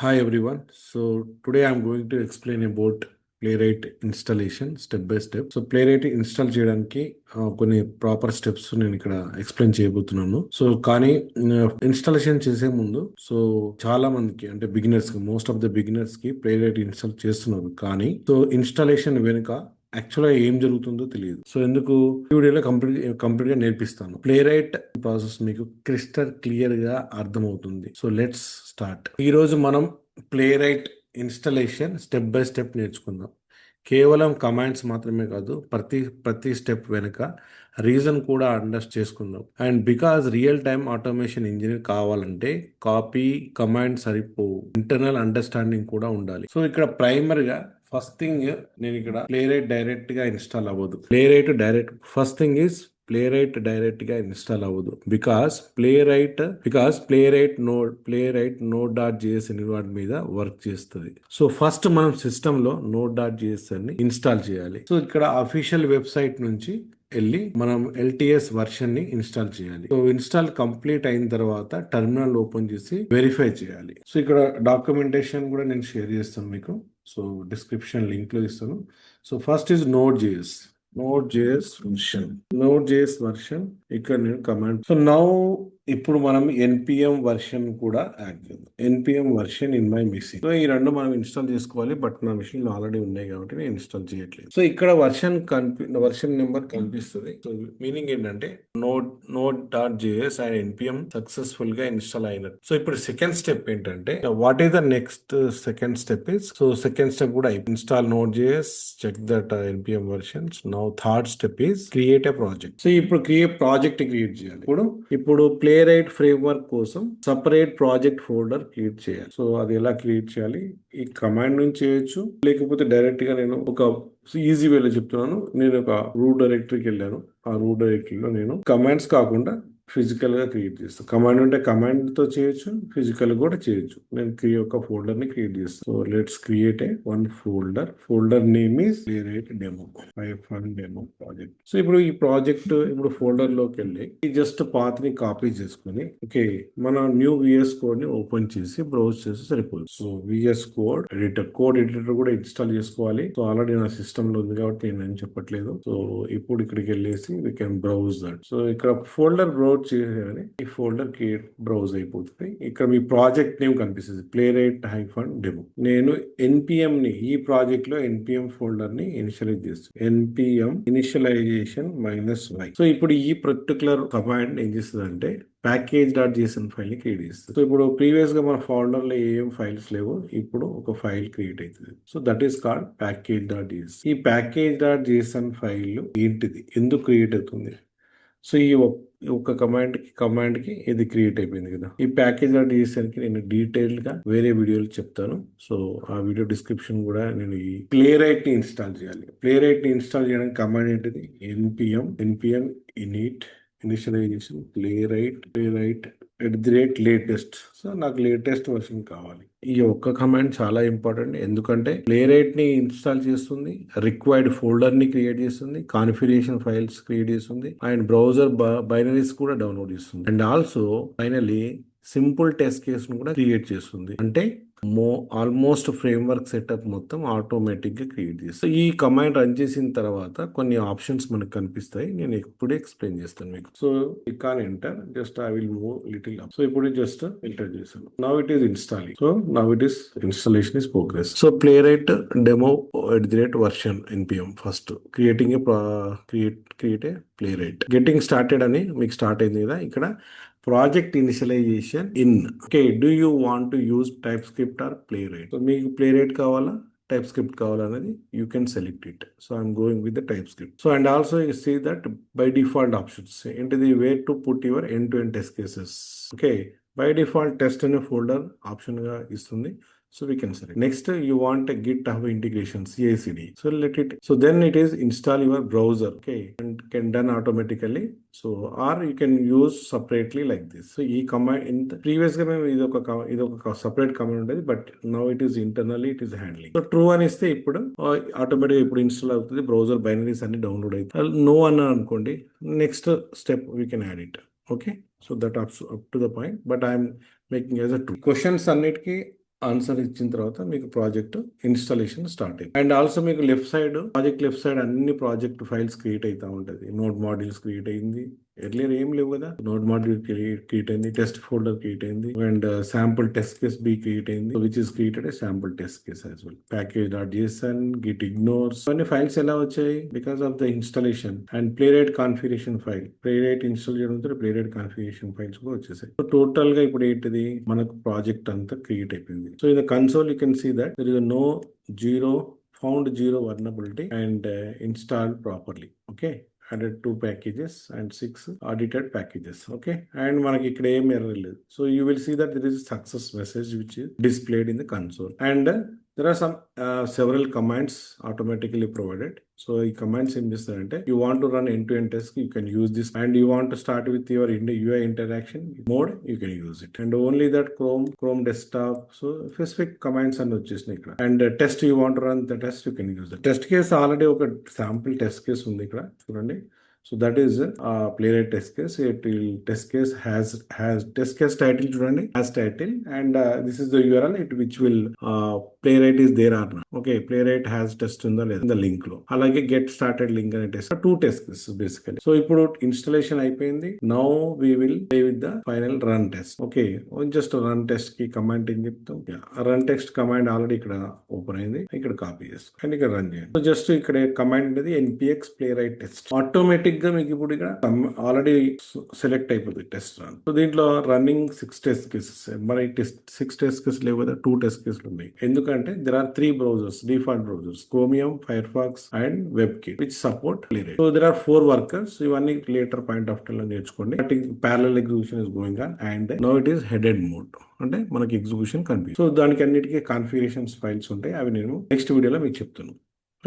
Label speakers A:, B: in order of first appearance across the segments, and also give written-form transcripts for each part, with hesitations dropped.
A: Hi everyone. So today I'm going to explain about Playwright installation step by step. So Playwright install చేయడానికి కొన్ని proper steps నేను ఇక్కడ explain చేయబోతున్నాను. So కానీ installation చేసే ముందు చాలా మందికి అంటే బిగినర్స్ కి మోస్ట్ ఆఫ్ ద బిగినర్స్ కి Playwright ఇన్స్టాల్ చేస్తున్నారు. కానీ ఇన్స్టాలేషన్ వెనుక యాక్చువల్గా ఏం జరుగుతుందో తెలియదు. సో ఎందుకు ఈ వీడియోలో కంప్లీట్ గా నేర్పిస్తాను. ప్లే రైట్ ప్రాసెస్ మీకు క్రిస్టల్ క్లియర్ గా అర్థమవుతుంది. So let's start. ఈ రోజు మనం play right installation step by step నేర్చుకుందాం. కేవలం కమాండ్స్ మాత్రమే కాదు, ప్రతి స్టెప్ వెనుక రీజన్ కూడా అండర్స్టాండ్ చేసుకుందాం. And because real time automation engineer కావాలంటే కాపీ కమాండ్ సరిపోవు, ఇంటర్నల్ అండర్స్టాండింగ్ కూడా ఉండాలి. సో ఇక్కడ ప్రైమరీగా ఫస్ట్ థింగ్ నేను ఇక్కడ ప్లేరైట్ డైరెక్ట్ గా ఇన్స్టాల్ అవ్వదు. First thing is Playwright direct గా ఇన్స్టాల్ అవ్వదు. Because Playwright node dot JS environment మీద వర్క్ చేస్తుంది. సో ఫస్ట్ మనం సిస్టమ్ లో నోడ్ డాట్ జిఎస్ అని ఇన్స్టాల్ చేయాలి. సో ఇక్కడ అఫీషియల్ వెబ్సైట్ నుంచి వెళ్ళి మనం ఎల్టిఎస్ వర్షన్ ని ఇన్స్టాల్ చేయాలి. సో ఇన్స్టాల్ కంప్లీట్ అయిన తర్వాత టెర్మినల్ ఓపెన్ చేసి వెరిఫై చేయాలి. సో ఇక్కడ డాక్యుమెంటేషన్ కూడా నేను షేర్ చేస్తాను మీకు. సో డిస్క్రిప్షన్ లింక్ లో ఇస్తాను. So first is node JS version ఇక్కడ నేను కమాండ్. సో నౌ ఇప్పుడు మనం ఎన్పిఎం వర్షన్ కూడా యాడ్ చేద్దాం. NPM version in my mission. So ఈ రెండు మనం ఇన్స్టాల్ చేసుకోవాలి, బట్ నా మిషన్ లో ఆల్రెడీ ఉన్నాయి కాబట్టి నేను ఇన్స్టాల్ చేయట్లేదు. సో ఇక్కడ వర్షన్ నెంబర్ కనిపిస్తుంది. సో మీనింగ్ ఏంటంటే node dot JS and NPM successful గా ఇన్స్టాల్ అయినట్టు. సో ఇప్పుడు సెకండ్ స్టెప్ ఏంటంటే what is the next second step is. So second step కూడా install node JS, check that NPM versions. Now third step is create a project. So ఇప్పుడు project create చేయాలి. ఇప్పుడు Playwright framework కోసం separate project folder create చేయాలి. So అది ఎలా create చేయాలి? ఈ కమాండ్ నుంచి చేయొచ్చు, లేకపోతే డైరెక్ట్ గా నేను ఒక ఈజీ వేలో చెప్తున్నాను. నేను ఒక రూట్ డైరెక్టరీకి వెళ్ళాను. ఆ రూట్ డైరెక్టరీలో నేను కమాండ్స్ కాకుండా ఫిజికల్ గా క్రియేట్ చేస్తాను. కమాండ్ ఉంటే కమాండ్ తో చేయొచ్చు, ఫిజికల్ కూడా చేయొచ్చు. నేను ఒక ఫోల్డర్ ని క్రియేట్ చేస్తాను. So let's create one folder name is ప్లేరైట్ demo project. So ఇప్పుడు ఈ ప్రాజెక్ట్ ఫోల్డర్ లోకి వెళ్ళి ఈ జస్ట్ పాత్ ని కాపీ చేసుకుని ఓకే మన న్యూ విఎస్ కోడ్ ని ఓపెన్ చేసి బ్రౌజ్ చేసి సరిపోతుంది. సో విఎస్ కోడ్ ఎడిటర్ కూడా ఇన్స్టాల్ చేసుకోవాలి. సో ఆల్రెడీ నా సిస్టమ్ లో ఉంది కాబట్టి నేను ఏం చెప్పట్లేదు. సో ఇప్పుడు ఇక్కడికి వెళ్ళేసి we can browse that. So ఇక్కడ ఫోల్డర్ బ్రౌజ్ చేయగానే ఈ ఫోల్డర్ బ్రౌజ్ అయిపోతుంది. ఇక్కడ మీ ప్రాజెక్ట్ నేమ్ కనిపిస్తుంది, playwright-demo. నేను ఎన్పిఎం ని ఈ ప్రాజెక్ట్ లో ఎన్పిఎం ఫోల్డర్ ని ఇనిషియలైజ్ చేస్తాను. Npm initialization -y. సో ఇప్పుడు ఈ పర్టికులర్ కమాండ్ ఏం చేస్తుంది అంటే package.json ఫైల్ ని క్రియేట్ చేస్తుంది. సో ఇప్పుడు ప్రీవియస్ గా మన ఫోల్డర్ లో ఏం ఫైల్స్ లేవు, ఇప్పుడు ఒక ఫైల్ క్రియేట్ అవుతుంది. So that is called package.json. ఈ package.json ఫైల్ ఏంటిది, ఎందుకు క్రియేట్ అవుతుంది? సో ఈ ఒక కమాండ్ కి ఇది క్రియేట్ అయిపోయింది కదా. ఈ ప్యాకేజ్ కి నేను డీటెయిల్ గా వేరే వీడియోలు చెప్తాను. సో ఆ వీడియో డిస్క్రిప్షన్ కూడా నేను ఈ ప్లేరైట్ ని ఇన్స్టాల్ చేయాలి. ప్లేరైట్ ని ఇన్స్టాల్ చేయడానికి కమాండ్ ఏంటిది? npm init initialization Playwright latest. So నాకు లేటెస్ట్ వర్షన్ కావాలి. ఈ ఒక్క కమాండ్ చాలా ఇంపార్టెంట్, ఎందుకంటే ప్లేరైట్ ని ఇన్స్టాల్ చేస్తుంది, రిక్వైర్డ్ ఫోల్డర్ ని క్రియేట్ చేస్తుంది, కాన్ఫిగరేషన్ ఫైల్స్ క్రియేట్ చేస్తుంది, అండ్ బ్రౌజర్ బైనరీస్ కూడా డౌన్లోడ్ చేస్తుంది, and also finally simple test case ను కూడా క్రియేట్ చేస్తుంది. అంటే ఆల్మోస్ట్ ఫ్రేమ్వర్క్ సెటప్ మొత్తం ఆటోమేటిక్ గా క్రియేట్ చేస్తుంది. ఈ కమాండ్ రన్ చేసిన తర్వాత కొన్ని ఆప్షన్స్ మనకు కనిపిస్తాయి. నేను ఎప్పుడే ఎక్స్ప్లెయిన్ చేస్తాను మీకు. So you can enter, just I will move little up. So ఇప్పుడు జస్ట్ ఎంటర్ చేశాను. Now it is installing. So now it is installation is progress. So Playwright demo version npm first creating create a Playwright. Getting started అని మీకు start అయింది కదా. ఇక్కడ project initialization in. Okay, do you want to use TypeScript or Playwright? So మీకు Playwright కావాలా, TypeScript కావాలనేది you can select it. So I'm going with the TypeScript. So and also you see that by default options ఏంటిది, where to put your end to end test cases. Okay, by default test అనే folder option గా ఇస్తుంది. So we can select. Next, you want a GitHub integration, CI/CD. So so then it is install your browser. Okay, and can done automatically. So or you can use separately like this. So e command in the previous game idoka separate command ఉండేది, but now it is internally it is handling. So true అని ఇస్తే ఇప్పుడు automatic ఇప్పుడు install అవుతుంది, browser binaries అన్ని download అవుతాయి. No అని అనుకోండి, next step we can add it. Okay, so that up to the point, but I'm making as a two. Questions అన్నిటికీ ఆన్సర్ ఇచ్చిన తర్వాత మీకు ప్రాజెక్ట్ ఇన్స్టాలేషన్ స్టార్ట్ అయింది. అండ్ ఆల్సో మీకు లెఫ్ట్ సైడ్ అన్ని ప్రాజెక్ట్ ఫైల్స్ క్రియేట్ అవుతా ఉంటది. Node modules create అయింది. ఎర్లియర్ ఏం లేవు కదా. నోడ్ మాడ్యూల్ క్రియేట్ అయింది, టెస్ట్ ఫోల్డర్ క్రియేట్ అయింది, and sample test case B create అయింది, which is created sample test case as well. Package dot Jason, Git ignores, అన్ని ఫైల్స్ ఎలా వచ్చాయి? Because of the installation. And play right configuration file, play right install చేయడంతో play right configuration files కూడా వచ్చేసాయి. So total గా ఇప్పుడు ఏంటిది, మనకు ప్రాజెక్ట్ అంతా క్రియేట్ అయిపోయింది. So in the console, you can see that there is a no zero found zero vulnerability and installed properly. Okay. Added 2 packages and 6 audited packages. Okay. And మనకి ఇక్కడ ఏం error లేదు. So you will see that there is a success message which is displayed in the console. And there are some several commands automatically provided. So ఈ commands ఏం చేస్తారంటే, you want to run end-to-end test, you can use this, and you want to start with your UI interaction mode, you can use it. And only that Chrome desktop, so specific commands అన్ని వచ్చేసినాయి ఇక్కడ. And test, you want to run the test, you can use it. Test case already ఒక sample test case ఉంది ఇక్కడ చూడండి. So that is playwright test case. Test case has test case title చూడండి, has title, and this is the URL which will playwright is there or not. Okay, playwright has test ఉందా లేదా in the link లో. అలాగే get started link అనే test, 2 test cases basically. So ఇప్పుడు installation అయిపోయింది. Now we will play with the final run test. Okay, just run test కి command ఏం చెప్తాం, run text కమాండ్ ఆల్రెడీ ఇక్కడ ఓపెన్ అయింది, ఇక్కడ కాపీ చేసుకో అండ్ ఇక్కడ రన్ చేయండి. సో జస్ట్ ఇక్కడ కమాండ్ అనేది npx playwright test. ఆటోమేటిక్ గా మీకు ఇప్పుడు ఇక్కడ ఆల్రెడీ సెలెక్ట్ అయిపోతుంది టెస్ట్ రన్. సో దీంట్లో రన్నింగ్ 6 టెస్ట్ కేసెస్. మరి 6 టెస్ట్ కేసెస్ లేవు కదా, 2 టెస్ట్ కేసులు ఉన్నాయి. ఎందుకంటే there are 3 browsers, default browsers, Chromium, Firefox and WebKit, which support Playwright. So there are 4 workers. ఇవన్నీ లేటర్ పాయింట్ ఆఫ్ టైం లో నేర్చుకోండి. Parallel execution is going on and now it is headed mode, అంటే మనకి execution కనిపిస్తుంది. So దానికి అన్నిటికీ configurations files ఉంటాయి, అవి నేను నెక్స్ట్ వీడియోలో మీకు చెప్తాను.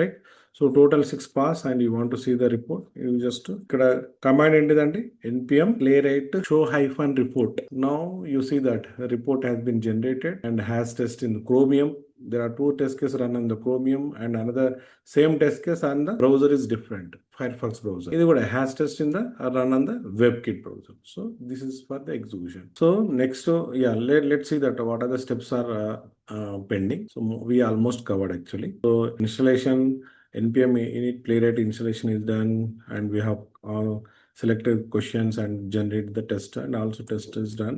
A: Right. So total 6 pass and you want to see the report. You just ఇక్కడ కమాండ్ ఏంటిదంటే npm playwright show hyphen report. Now you see that the report has been generated and has test in Chromium. There are 2 test cases run on the Chromium and another same test case on the browser is different, Firefox browser. This is has test in the run on the WebKit browser. So this is for the execution. So next, yeah, let's see that what are the steps are pending. So we almost covered actually. So installation, npm init playwright installation is done, and we have selected questions and generate the test, and also test is done.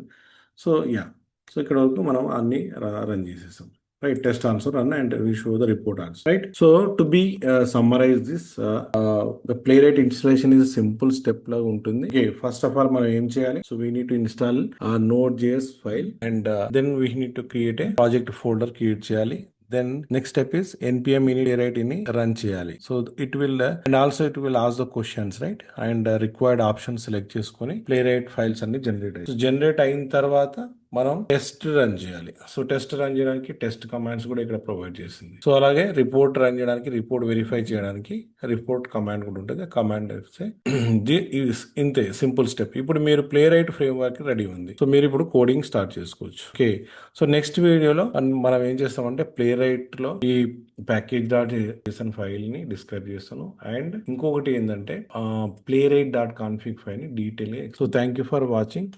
A: So yeah, so ఇక్కడ వరకు మనం అన్ని run చేసేసాం. Right, test also run and we show the report also. Right. So to be summarize this, the playwright installation is a simple step la untundi. Okay, first of all మనం ఏం చేయాలి? So we need to install a node.js file, and then we need to create a project folder create చేయాలి. Then next step is npm init playwright ini run cheyali. So it will and also it will ask the questions, right? And required options select cheskoni playwright files anni generate ayi. So generate ayin tarvata మనం test run చేయాలి. So test run చేయడానికి test commands కూడా ఇక్కడ provide చేసింది. So అలాగే report run చేయడానికి, report verify చేయడానికి report command కూడా ఉంటుంది. కమాండ్ ఇంతే సింపుల్ స్టెప్. ఇప్పుడు మీరు play right frame work ready ఉంది. సో మీరు ఇప్పుడు కోడింగ్ స్టార్ట్ చేసుకోవచ్చు. ఓకే, సో నెక్స్ట్ వీడియోలో మనం ఏం చేస్తామంటే ప్లే రైట్ లో ఈ ప్యాకేజ్ డాట్ జేసన్ ఫైల్ ని డిస్క్రైబ్ చేస్తాను, అండ్ ఇంకొకటి ఏంటంటే play right dot config file ని detail. So thank you for watching.